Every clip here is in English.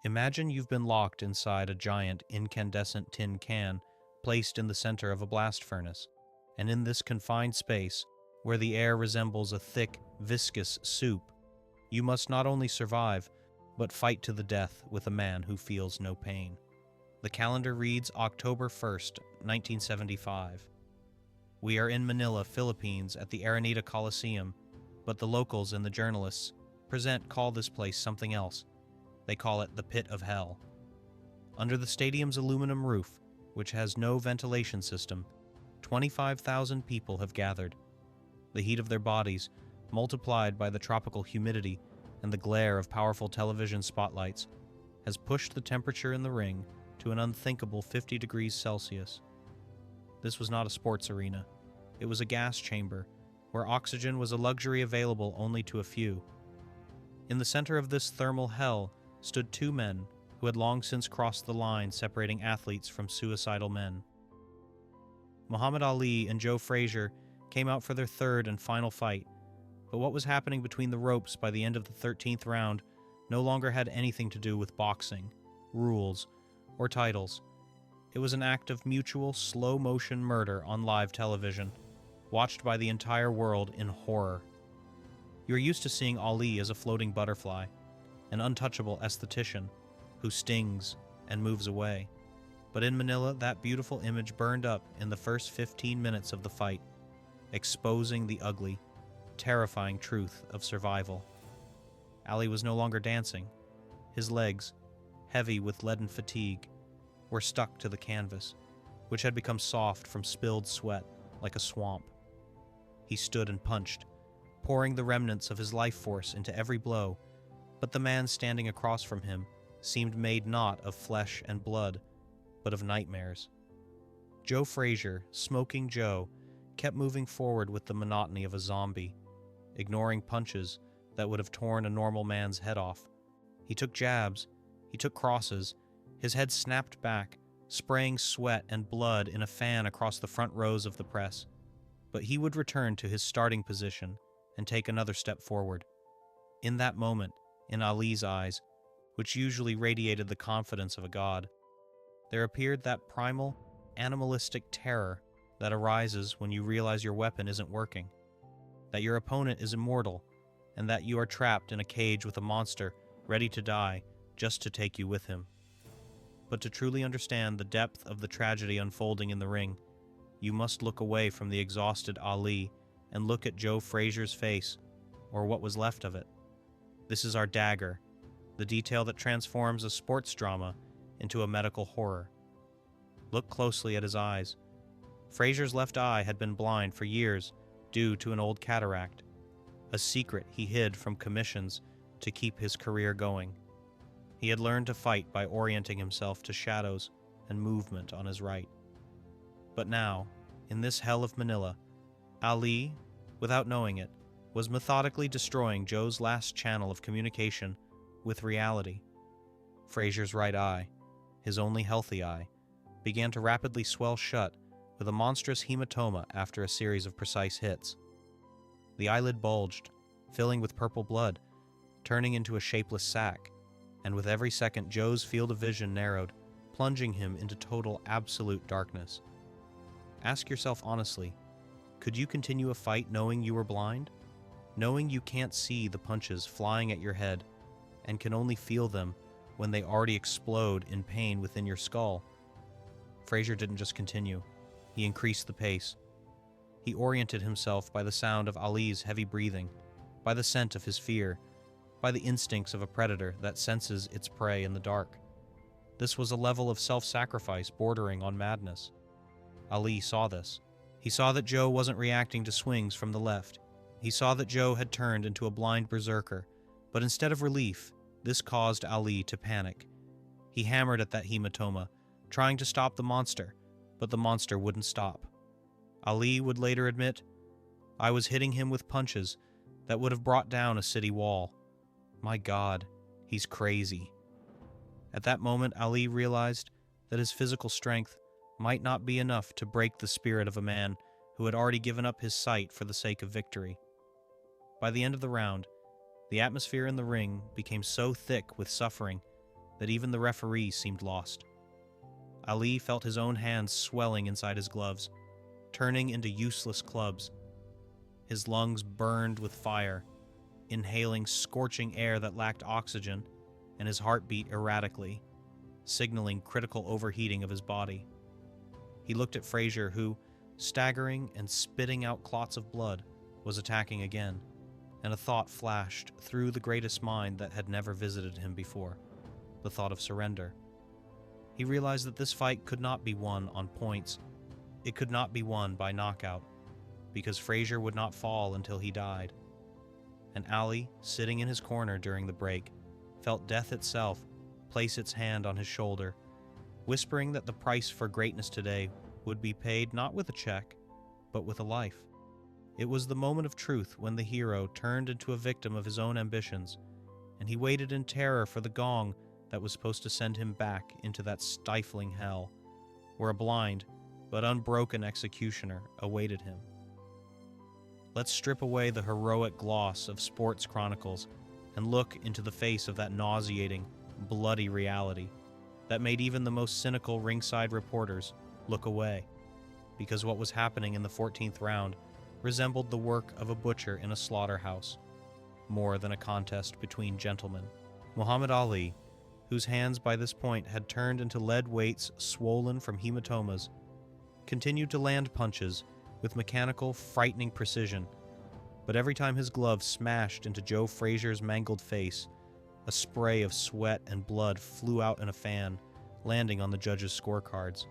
Imagine you've been locked inside a giant incandescent tin can placed in the center of a blast furnace, and in this confined space, where the air resembles a thick, viscous soup, you must not only survive, but fight to the death with a man who feels no pain. The calendar reads October 1st, 1975. We are in Manila, Philippines at the Araneta Coliseum, but the locals and the journalists call this place something else. They call it the Pit of Hell. Under the stadium's aluminum roof, which has no ventilation system, 25,000 people have gathered. The heat of their bodies, multiplied by the tropical humidity and the glare of powerful television spotlights, has pushed the temperature in the ring to an unthinkable 50 degrees Celsius. This was not a sports arena. It was a gas chamber, where oxygen was a luxury available only to a few. In the center of this thermal hell stood two men who had long since crossed the line separating athletes from suicidal men. Muhammad Ali and Joe Frazier came out for their third and final fight, but what was happening between the ropes by the end of the 13th round no longer had anything to do with boxing, rules, or titles. It was an act of mutual, slow-motion murder on live television, watched by the entire world in horror. You're used to seeing Ali as a floating butterfly, an untouchable esthetician who stings and moves away. But in Manila, that beautiful image burned up in the first 15 minutes of the fight, exposing the ugly, terrifying truth of survival. Ali was no longer dancing. His legs, heavy with leaden fatigue, were stuck to the canvas, which had become soft from spilled sweat like a swamp. He stood and punched, pouring the remnants of his life force into every blow, but the man standing across from him seemed made not of flesh and blood, but of nightmares. Joe Frazier, Smoking Joe, kept moving forward with the monotony of a zombie, ignoring punches that would have torn a normal man's head off. He took jabs, he took crosses, his head snapped back, spraying sweat and blood in a fan across the front rows of the press. But he would return to his starting position and take another step forward. In that moment, in Ali's eyes, which usually radiated the confidence of a god, there appeared that primal, animalistic terror that arises when you realize your weapon isn't working, that your opponent is immortal, and that you are trapped in a cage with a monster ready to die just to take you with him. But to truly understand the depth of the tragedy unfolding in the ring, you must look away from the exhausted Ali and look at Joe Frazier's face, or what was left of it. This is our dagger, the detail that transforms a sports drama into a medical horror. Look closely at his eyes. Frazier's left eye had been blind for years due to an old cataract, a secret he hid from commissions to keep his career going. He had learned to fight by orienting himself to shadows and movement on his right. But now, in this hell of Manila, Ali, without knowing it, was methodically destroying Joe's last channel of communication with reality. Frazier's right eye, his only healthy eye, began to rapidly swell shut with a monstrous hematoma after a series of precise hits. The eyelid bulged, filling with purple blood, turning into a shapeless sac, and with every second Joe's field of vision narrowed, plunging him into total absolute darkness. Ask yourself honestly, could you continue a fight knowing you were blind? Knowing you can't see the punches flying at your head and can only feel them when they already explode in pain within your skull? Frazier didn't just continue. He increased the pace. He oriented himself by the sound of Ali's heavy breathing, by the scent of his fear, by the instincts of a predator that senses its prey in the dark. This was a level of self-sacrifice bordering on madness. Ali saw this. He saw that Joe wasn't reacting to swings from the left. He saw that Joe had turned into a blind berserker, but instead of relief, this caused Ali to panic. He hammered at that hematoma, trying to stop the monster, but the monster wouldn't stop. Ali would later admit, "I was hitting him with punches that would have brought down a city wall. My God, he's crazy." At that moment, Ali realized that his physical strength might not be enough to break the spirit of a man who had already given up his sight for the sake of victory. By the end of the round, the atmosphere in the ring became so thick with suffering that even the referee seemed lost. Ali felt his own hands swelling inside his gloves, turning into useless clubs. His lungs burned with fire, inhaling scorching air that lacked oxygen, and his heart beat erratically, signaling critical overheating of his body. He looked at Frazier, who, staggering and spitting out clots of blood, was attacking again, and a thought flashed through the greatest mind that had never visited him before, the thought of surrender. He realized that this fight could not be won on points. It could not be won by knockout, because Frazier would not fall until he died. And Ali, sitting in his corner during the break, felt death itself place its hand on his shoulder, whispering that the price for greatness today would be paid not with a check, but with a life. It was the moment of truth when the hero turned into a victim of his own ambitions, and he waited in terror for the gong that was supposed to send him back into that stifling hell, where a blind but unbroken executioner awaited him. Let's strip away the heroic gloss of sports chronicles and look into the face of that nauseating, bloody reality that made even the most cynical ringside reporters look away, because what was happening in the 14th round resembled the work of a butcher in a slaughterhouse, more than a contest between gentlemen. Muhammad Ali, whose hands by this point had turned into lead weights swollen from hematomas, continued to land punches with mechanical, frightening precision, but every time his glove smashed into Joe Frazier's mangled face, a spray of sweat and blood flew out in a fan, landing on the judges' scorecards.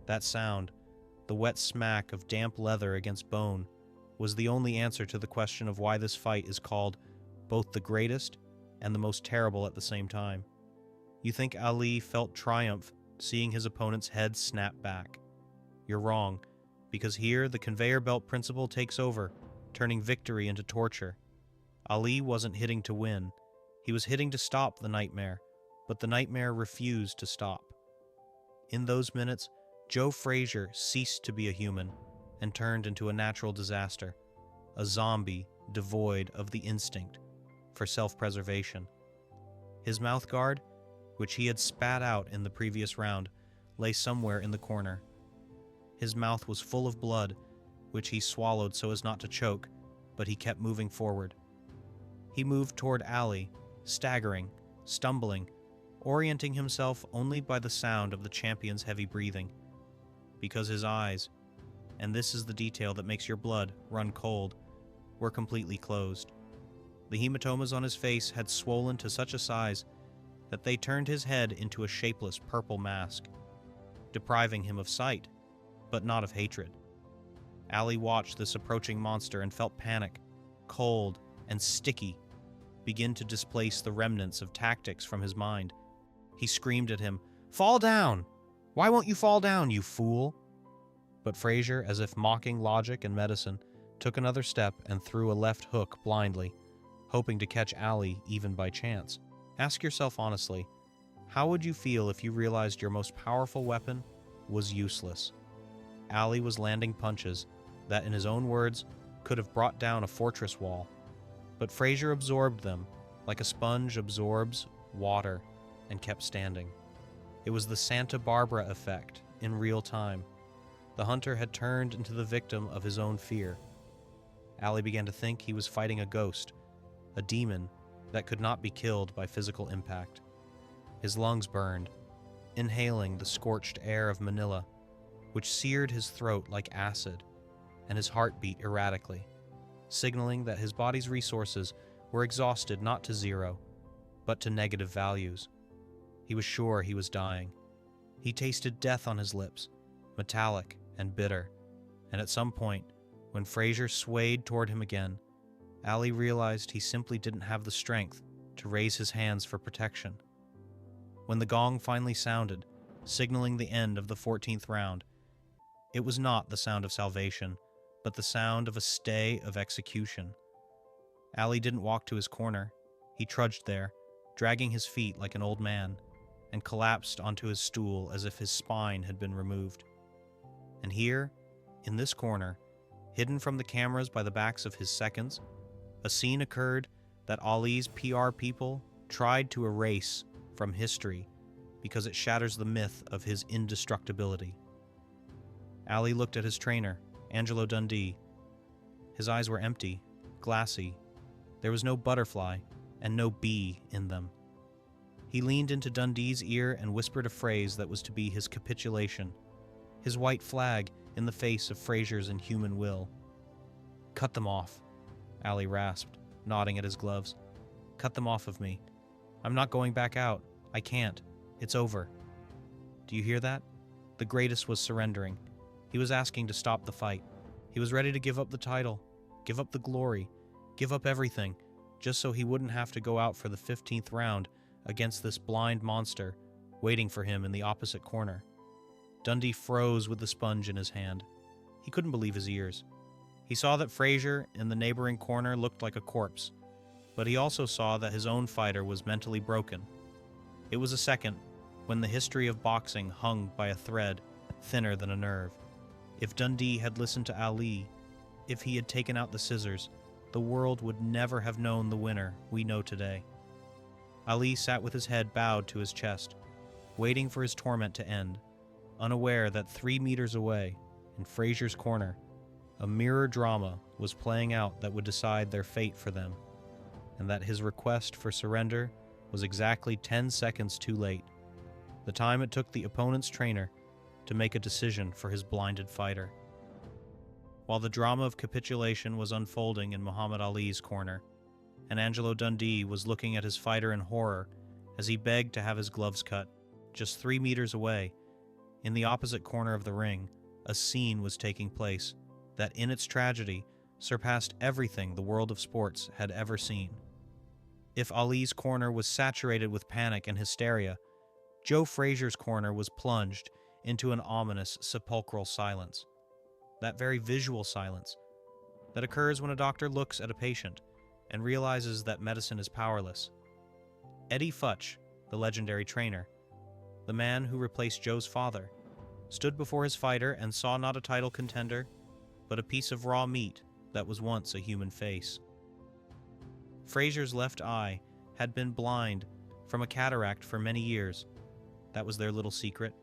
That sound, the wet smack of damp leather against bone, was the only answer to the question of why this fight is called both the greatest and the most terrible at the same time. You think Ali felt triumph seeing his opponent's head snap back. You're wrong, because here the conveyor belt principle takes over, turning victory into torture. Ali wasn't hitting to win. He was hitting to stop the nightmare, but the nightmare refused to stop. In those minutes, Joe Frazier ceased to be a human and turned into a natural disaster, a zombie devoid of the instinct for self-preservation. His mouthguard, which he had spat out in the previous round, lay somewhere in the corner. His mouth was full of blood, which he swallowed so as not to choke, but he kept moving forward. He moved toward Ali, staggering, stumbling, orienting himself only by the sound of the champion's heavy breathing, because his eyes, and this is the detail that makes your blood run cold, were completely closed. The hematomas on his face had swollen to such a size that they turned his head into a shapeless purple mask, depriving him of sight, but not of hatred. Ali watched this approaching monster and felt panic, cold and sticky, begin to displace the remnants of tactics from his mind. He screamed at him, "Fall down! Why won't you fall down, you fool?" But Frazier, as if mocking logic and medicine, took another step and threw a left hook blindly, hoping to catch Ali even by chance. Ask yourself honestly, how would you feel if you realized your most powerful weapon was useless? Ali was landing punches that, in his own words, could have brought down a fortress wall, but Frazier absorbed them like a sponge absorbs water and kept standing. It was the Santa Barbara effect in real time. The hunter had turned into the victim of his own fear. Ali began to think he was fighting a ghost, a demon that could not be killed by physical impact. His lungs burned, inhaling the scorched air of Manila, which seared his throat like acid, and his heart beat erratically, signaling that his body's resources were exhausted not to zero, but to negative values. He was sure he was dying. He tasted death on his lips, metallic and bitter, and at some point, when Frazier swayed toward him again, Ali realized he simply didn't have the strength to raise his hands for protection. When the gong finally sounded, signaling the end of the 14th round, it was not the sound of salvation, but the sound of a stay of execution. Ali didn't walk to his corner. He trudged there, dragging his feet like an old man, and collapsed onto his stool as if his spine had been removed. And here, in this corner, hidden from the cameras by the backs of his seconds, a scene occurred that Ali's PR people tried to erase from history because it shatters the myth of his indestructibility. Ali looked at his trainer, Angelo Dundee. His eyes were empty, glassy. There was no butterfly and no bee in them. He leaned into Dundee's ear and whispered a phrase that was to be his capitulation, his white flag in the face of Frazier's inhuman will. "Cut them off," Ali rasped, nodding at his gloves. "Cut them off of me. I'm not going back out. I can't. It's over." Do you hear that? The greatest was surrendering. He was asking to stop the fight. He was ready to give up the title, give up the glory, give up everything, just so he wouldn't have to go out for the 15th round against this blind monster waiting for him in the opposite corner. Dundee froze with the sponge in his hand. He couldn't believe his ears. He saw that Frazier in the neighboring corner looked like a corpse, but he also saw that his own fighter was mentally broken. It was a second when the history of boxing hung by a thread thinner than a nerve. If Dundee had listened to Ali, if he had taken out the scissors, the world would never have known the winner we know today. Ali sat with his head bowed to his chest, waiting for his torment to end, unaware that 3 meters away, in Frazier's corner, a mirror drama was playing out that would decide their fate for them, and that his request for surrender was exactly 10 seconds too late, the time it took the opponent's trainer to make a decision for his blinded fighter. While the drama of capitulation was unfolding in Muhammad Ali's corner, and Angelo Dundee was looking at his fighter in horror as he begged to have his gloves cut, just 3 meters away, in the opposite corner of the ring, a scene was taking place that in its tragedy surpassed everything the world of sports had ever seen. If Ali's corner was saturated with panic and hysteria, Joe Frazier's corner was plunged into an ominous sepulchral silence. That very visual silence that occurs when a doctor looks at a patient and realizes that medicine is powerless. Eddie Futch, the legendary trainer, the man who replaced Joe's father, stood before his fighter and saw not a title contender, but a piece of raw meat that was once a human face. Frazier's left eye had been blind from a cataract for many years. That was their little secret,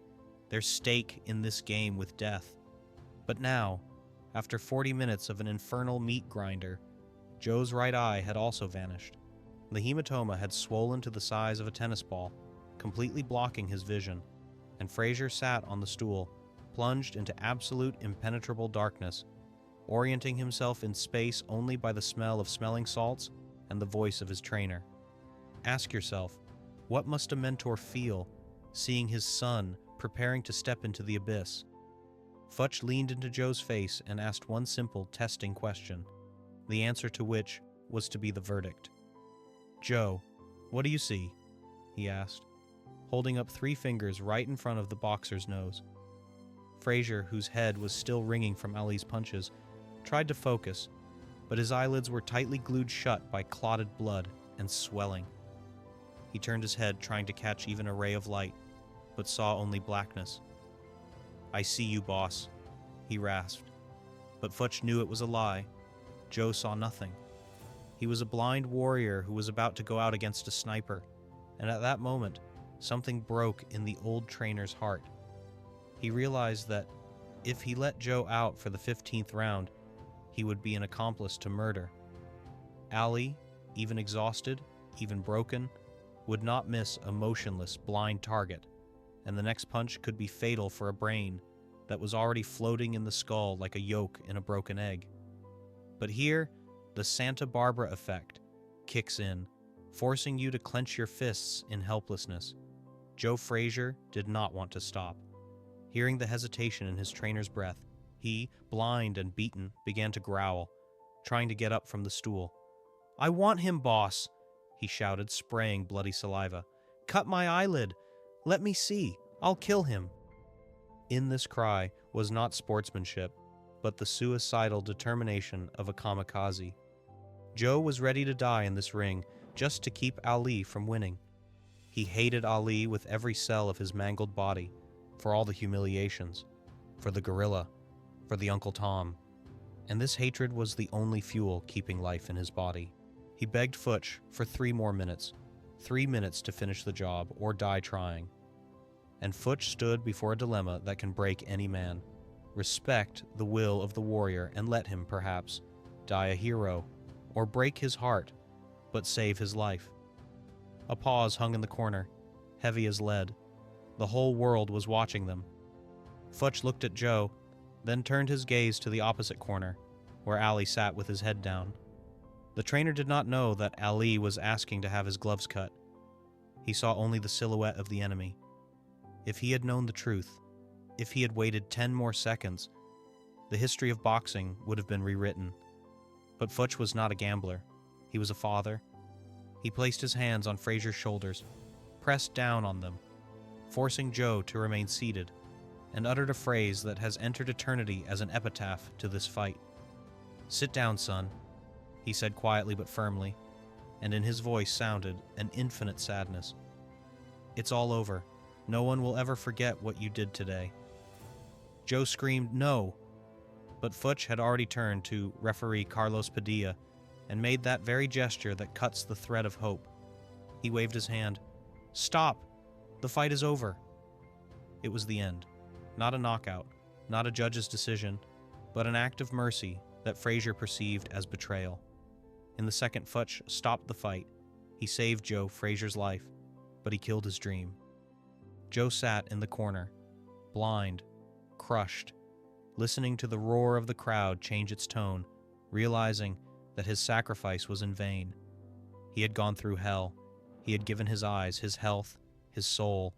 their stake in this game with death. But now, after 40 minutes of an infernal meat grinder, Joe's right eye had also vanished. The hematoma had swollen to the size of a tennis ball, completely blocking his vision, and Frazier sat on the stool, plunged into absolute impenetrable darkness, orienting himself in space only by the smell of smelling salts and the voice of his trainer. Ask yourself, what must a mentor feel seeing his son preparing to step into the abyss? Futch leaned into Joe's face and asked one simple, testing question, the answer to which was to be the verdict. "Joe, what do you see?" he asked, holding up 3 fingers right in front of the boxer's nose. Frazier, whose head was still ringing from Ali's punches, tried to focus, but his eyelids were tightly glued shut by clotted blood and swelling. He turned his head, trying to catch even a ray of light, but saw only blackness. "I see you, boss," he rasped. But Futch knew it was a lie. Joe saw nothing. He was a blind warrior who was about to go out against a sniper, and at that moment, something broke in the old trainer's heart. He realized that if he let Joe out for the 15th round, he would be an accomplice to murder. Ali, even exhausted, even broken, would not miss a motionless, blind target, and the next punch could be fatal for a brain that was already floating in the skull like a yolk in a broken egg. But here, the Santa Barbara effect kicks in, forcing you to clench your fists in helplessness. Joe Frazier did not want to stop. Hearing the hesitation in his trainer's breath, he, blind and beaten, began to growl, trying to get up from the stool. "I want him, boss," he shouted, spraying bloody saliva. "Cut my eyelid. Let me see. I'll kill him." In this cry was not sportsmanship, but the suicidal determination of a kamikaze. Joe was ready to die in this ring just to keep Ali from winning. He hated Ali with every cell of his mangled body, for all the humiliations, for the gorilla, for the Uncle Tom, and this hatred was the only fuel keeping life in his body. He begged Futch for 3 more minutes, 3 minutes to finish the job or die trying. And Futch stood before a dilemma that can break any man. Respect the will of the warrior and let him, perhaps, die a hero, or break his heart, but save his life. A pause hung in the corner, heavy as lead. The whole world was watching them. Futch looked at Joe, then turned his gaze to the opposite corner, where Ali sat with his head down. The trainer did not know that Ali was asking to have his gloves cut. He saw only the silhouette of the enemy. If he had known the truth, if he had waited 10 more seconds, the history of boxing would have been rewritten. But Futch was not a gambler. He was a father. He placed his hands on Frazier's shoulders, pressed down on them, forcing Joe to remain seated, and uttered a phrase that has entered eternity as an epitaph to this fight. "Sit down, son," he said quietly but firmly, and in his voice sounded an infinite sadness. "It's all over. No one will ever forget what you did today." Joe screamed, "No!" But Futch had already turned to referee Carlos Padilla and made that very gesture that cuts the thread of hope. He waved his hand. "Stop! The fight is over." It was the end. Not a knockout, not a judge's decision, but an act of mercy that Frazier perceived as betrayal. In the second Futch stopped the fight, he saved Joe Frazier's life, but he killed his dream. Joe sat in the corner, blind, crushed, listening to the roar of the crowd change its tone, realizing that his sacrifice was in vain. He had gone through hell. He had given his eyes, his health, his soul,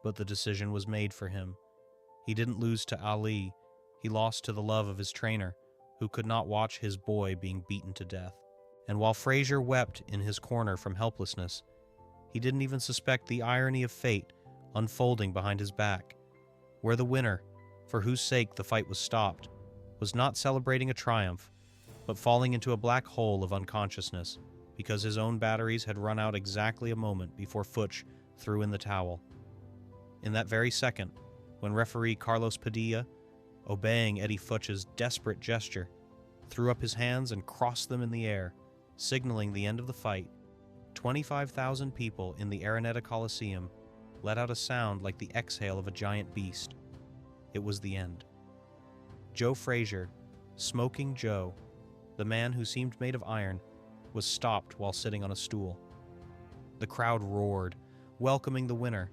but the decision was made for him. He didn't lose to Ali. He lost to the love of his trainer, who could not watch his boy being beaten to death. And while Frazier wept in his corner from helplessness, he didn't even suspect the irony of fate unfolding behind his back, where the winner, for whose sake the fight was stopped, was not celebrating a triumph, but falling into a black hole of unconsciousness because his own batteries had run out exactly a moment before Futch threw in the towel. In that very second, when referee Carlos Padilla, obeying Eddie Futch's desperate gesture, threw up his hands and crossed them in the air, signaling the end of the fight, 25,000 people in the Araneta Coliseum let out a sound like the exhale of a giant beast. It was the end. Joe Frazier, Smoking Joe, the man who seemed made of iron, was stopped while sitting on a stool. The crowd roared, welcoming the winner,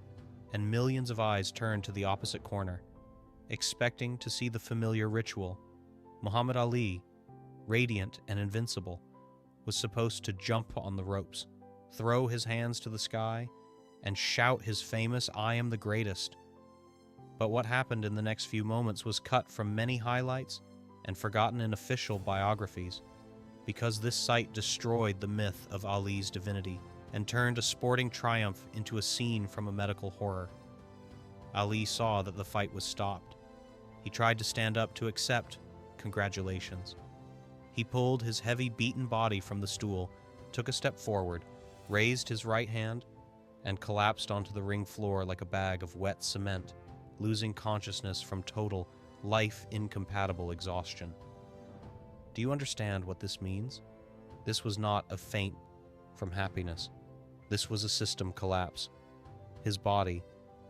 and millions of eyes turned to the opposite corner, expecting to see the familiar ritual. Muhammad Ali, radiant and invincible, was supposed to jump on the ropes, throw his hands to the sky, and shout his famous "I am the greatest." But what happened in the next few moments was cut from many highlights and forgotten in official biographies, because this sight destroyed the myth of Ali's divinity and turned a sporting triumph into a scene from a medical horror. Ali saw that the fight was stopped. He tried to stand up to accept congratulations. He pulled his heavy, beaten body from the stool, took a step forward, raised his right hand, and collapsed onto the ring floor like a bag of wet cement, losing consciousness from total, life-incompatible exhaustion. Do you understand what this means? This was not a faint from happiness. This was a system collapse. His body,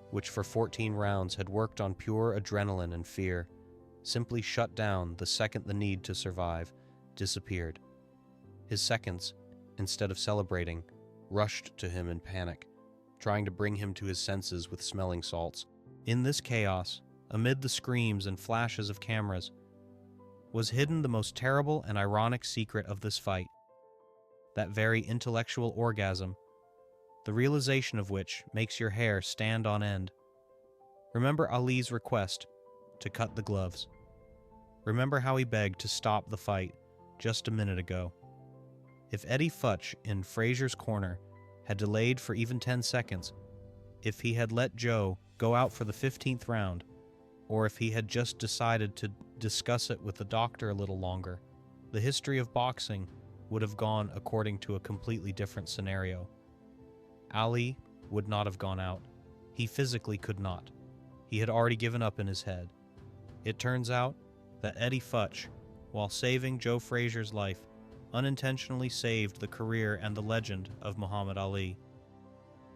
which for 14 rounds had worked on pure adrenaline and fear, simply shut down the second the need to survive disappeared. His seconds, instead of celebrating, rushed to him in panic, trying to bring him to his senses with smelling salts. In this chaos, amid the screams and flashes of cameras, was hidden the most terrible and ironic secret of this fight. That very intellectual orgasm, the realization of which makes your hair stand on end. Remember Ali's request to cut the gloves. Remember how he begged to stop the fight just a minute ago. If Eddie Futch in Frazier's corner had delayed for even 10 seconds, if he had let Joe go out for the 15th round, or if he had just decided to discuss it with the doctor a little longer, the history of boxing would have gone according to a completely different scenario. Ali would not have gone out. He physically could not. He had already given up in his head. It turns out that Eddie Futch, while saving Joe Frazier's life, unintentionally saved the career and the legend of Muhammad Ali.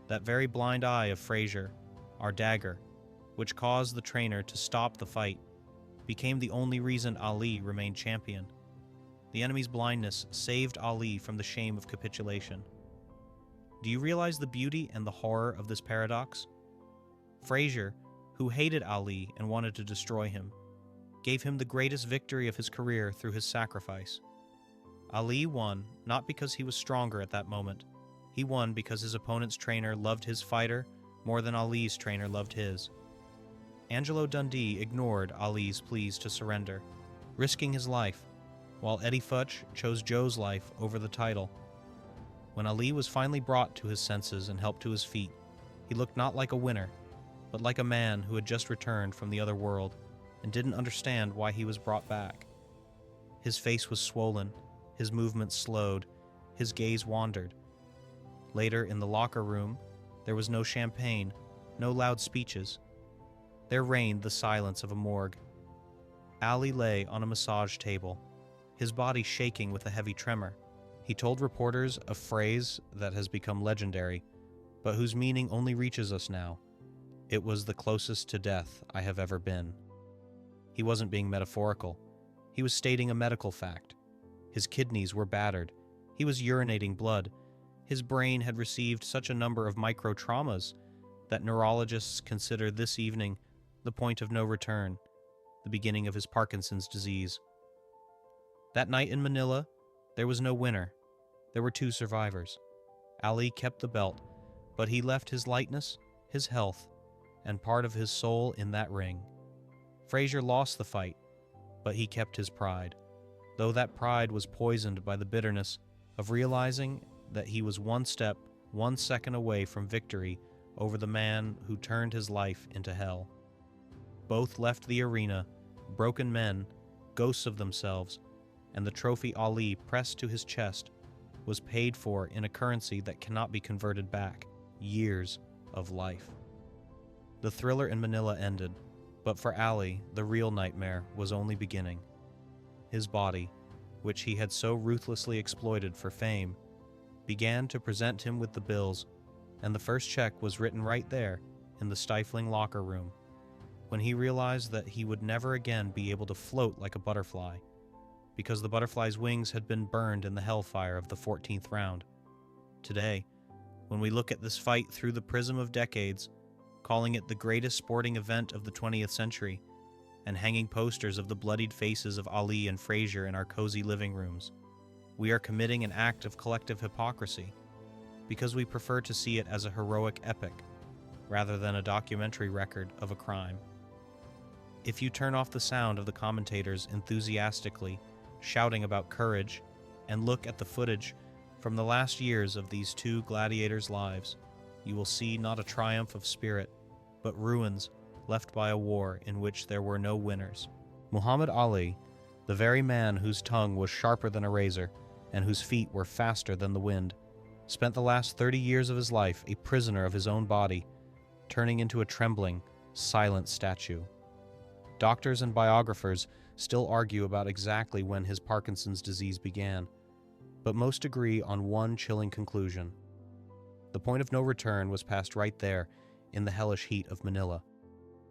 That very blind eye of Frazier, our dagger, which caused the trainer to stop the fight, became the only reason Ali remained champion. The enemy's blindness saved Ali from the shame of capitulation. Do you realize the beauty and the horror of this paradox? Frazier, who hated Ali and wanted to destroy him, gave him the greatest victory of his career through his sacrifice. Ali won not because he was stronger at that moment. He won because his opponent's trainer loved his fighter more than Ali's trainer loved his. Angelo Dundee ignored Ali's pleas to surrender, risking his life, while Eddie Futch chose Joe's life over the title. When Ali was finally brought to his senses and helped to his feet, he looked not like a winner, but like a man who had just returned from the other world and didn't understand why he was brought back. His face was swollen, his movements slowed, his gaze wandered. Later, in the locker room, there was no champagne, no loud speeches. There reigned the silence of a morgue. Ali lay on a massage table, his body shaking with a heavy tremor. He told reporters a phrase that has become legendary, but whose meaning only reaches us now. It was the closest to death I have ever been. He wasn't being metaphorical. He was stating a medical fact. His kidneys were battered. He was urinating blood. His brain had received such a number of micro-traumas that neurologists consider this evening the point of no return, the beginning of his Parkinson's disease. That night in Manila, there was no winner. There were two survivors. Ali kept the belt, but he left his lightness, his health, and part of his soul in that ring. Frazier lost the fight, but he kept his pride, though that pride was poisoned by the bitterness of realizing that he was one step, 1 second away from victory over the man who turned his life into hell. Both left the arena, broken men, ghosts of themselves, and the trophy Ali pressed to his chest was paid for in a currency that cannot be converted back: years of life. The thriller in Manila ended, but for Ali, the real nightmare was only beginning. His body, which he had so ruthlessly exploited for fame, began to present him with the bills, and the first check was written right there in the stifling locker room, when he realized that he would never again be able to float like a butterfly, because the butterfly's wings had been burned in the hellfire of the 14th round. Today, when we look at this fight through the prism of decades, calling it the greatest sporting event of the 20th century, and hanging posters of the bloodied faces of Ali and Frazier in our cozy living rooms, we are committing an act of collective hypocrisy, because we prefer to see it as a heroic epic, rather than a documentary record of a crime. If you turn off the sound of the commentators enthusiastically shouting about courage and look at the footage from the last years of these two gladiators' lives, you will see not a triumph of spirit, but ruins left by a war in which there were no winners. Muhammad Ali, the very man whose tongue was sharper than a razor and whose feet were faster than the wind, spent the last 30 years of his life a prisoner of his own body, turning into a trembling, silent statue. Doctors and biographers still argue about exactly when his Parkinson's disease began, but most agree on one chilling conclusion. The point of no return was passed right there in the hellish heat of Manila,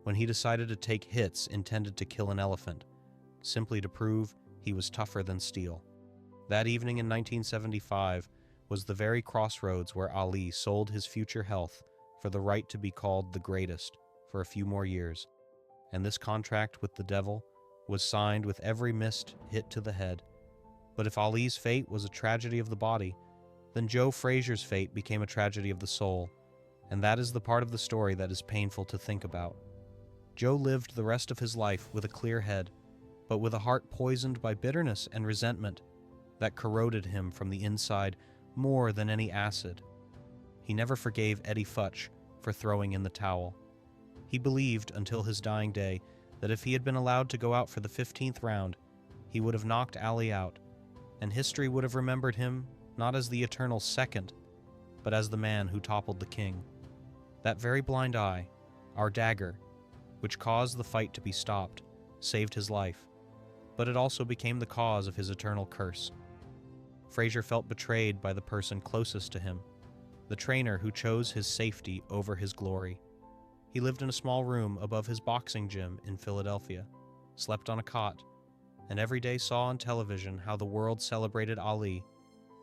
when he decided to take hits intended to kill an elephant, simply to prove he was tougher than steel. That evening in 1975 was the very crossroads where Ali sold his future health for the right to be called the greatest for a few more years, and this contract with the devil was signed with every missed hit to the head. But if Ali's fate was a tragedy of the body, then Joe Frazier's fate became a tragedy of the soul, and that is the part of the story that is painful to think about. Joe lived the rest of his life with a clear head, but with a heart poisoned by bitterness and resentment that corroded him from the inside more than any acid. He never forgave Eddie Futch for throwing in the towel. He believed until his dying day that if he had been allowed to go out for the 15th round, he would have knocked Ali out, and history would have remembered him not as the eternal second, but as the man who toppled the king. That very blind eye, our dagger, which caused the fight to be stopped, saved his life, but it also became the cause of his eternal curse. Frazier felt betrayed by the person closest to him, the trainer who chose his safety over his glory. He lived in a small room above his boxing gym in Philadelphia, slept on a cot, and every day saw on television how the world celebrated Ali,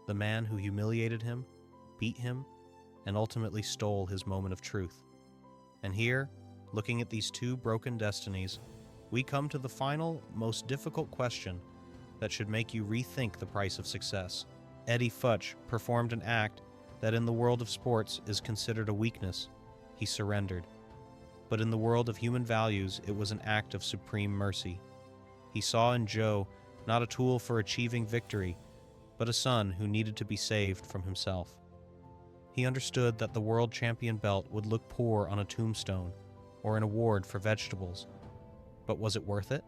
the man who humiliated him, beat him, and ultimately stole his moment of truth. And here, looking at these two broken destinies, we come to the final, most difficult question that should make you rethink the price of success. Eddie Futch performed an act that in the world of sports is considered a weakness. He surrendered. But in the world of human values, it was an act of supreme mercy. He saw in Joe not a tool for achieving victory, but a son who needed to be saved from himself. He understood that the world champion belt would look poor on a tombstone or an award for vegetables. But was it worth it?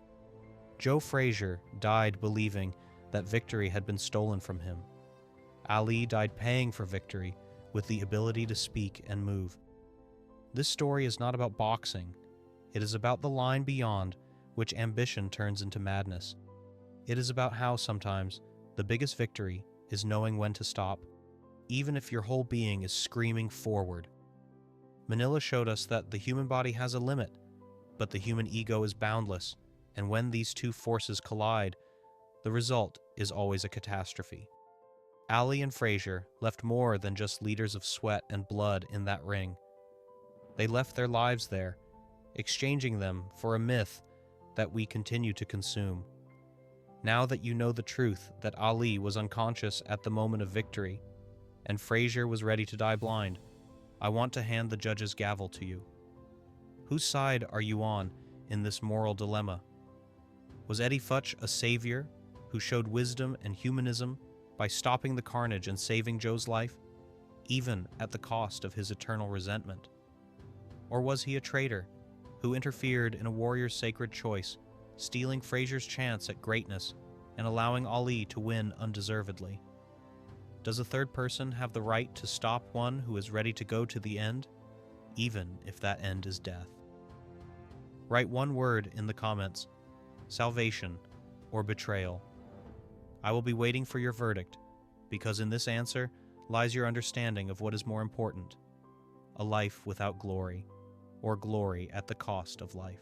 Joe Frazier died believing that victory had been stolen from him. Ali died paying for victory with the ability to speak and move. This story is not about boxing. It is about the line beyond which ambition turns into madness. It is about how sometimes the biggest victory is knowing when to stop, even if your whole being is screaming forward. Manila showed us that the human body has a limit, but the human ego is boundless, and when these two forces collide, the result is always a catastrophe. Ali and Frazier left more than just liters of sweat and blood in that ring. They left their lives there, exchanging them for a myth that we continue to consume. Now that you know the truth that Ali was unconscious at the moment of victory, and Frazier was ready to die blind, I want to hand the judge's gavel to you. Whose side are you on in this moral dilemma? Was Eddie Futch a savior who showed wisdom and humanism by stopping the carnage and saving Joe's life, even at the cost of his eternal resentment? Or was he a traitor who interfered in a warrior's sacred choice, stealing Frazier's chance at greatness and allowing Ali to win undeservedly? Does a third person have the right to stop one who is ready to go to the end, even if that end is death? Write one word in the comments: salvation or betrayal. I will be waiting for your verdict, because in this answer lies your understanding of what is more important: a life without glory, or glory at the cost of life.